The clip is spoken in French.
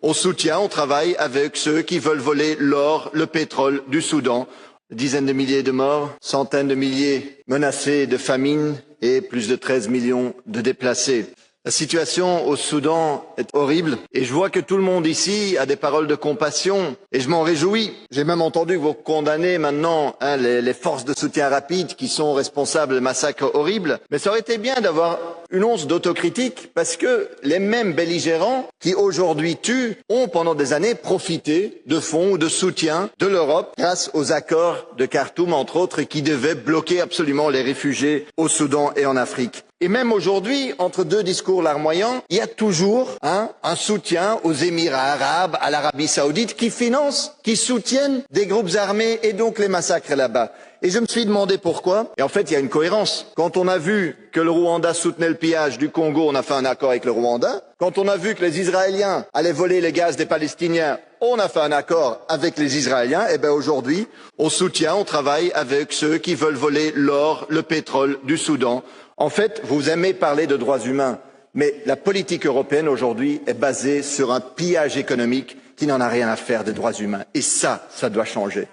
on soutient, on travaille avec ceux qui veulent voler l'or, le pétrole du Soudan. Dizaines de milliers de morts, centaines de milliers menacés de famine et plus de 13 millions de déplacés. La situation au Soudan est horrible et je vois que tout le monde ici a des paroles de compassion et je m'en réjouis. J'ai même entendu que vous condamnez maintenant les forces de soutien rapide qui sont responsables de massacres horribles. Mais ça aurait été bien d'avoir une once d'autocritique parce que les mêmes belligérants qui aujourd'hui tuent ont pendant des années profité de fonds ou de soutien de l'Europe grâce aux accords de Khartoum entre autres et qui devaient bloquer absolument les réfugiés au Soudan et en Afrique. Et même aujourd'hui, entre deux discours larmoyants, il y a toujours un soutien aux Émirats arabes, à l'Arabie saoudite, qui financent, qui soutiennent des groupes armés et donc les massacres là-bas. Et je me suis demandé pourquoi. Et en fait, il y a une cohérence. Quand on a vu que le Rwanda soutenait le pillage du Congo, on a fait un accord avec le Rwanda. Quand on a vu que les Israéliens allaient voler les gaz des Palestiniens, on a fait un accord avec les Israéliens. Et bien aujourd'hui, on soutient, on travaille avec ceux qui veulent voler l'or, le pétrole du Soudan. En fait, vous aimez parler de droits humains, mais la politique européenne aujourd'hui est basée sur un pillage économique qui n'en a rien à faire des droits humains. Et ça doit changer.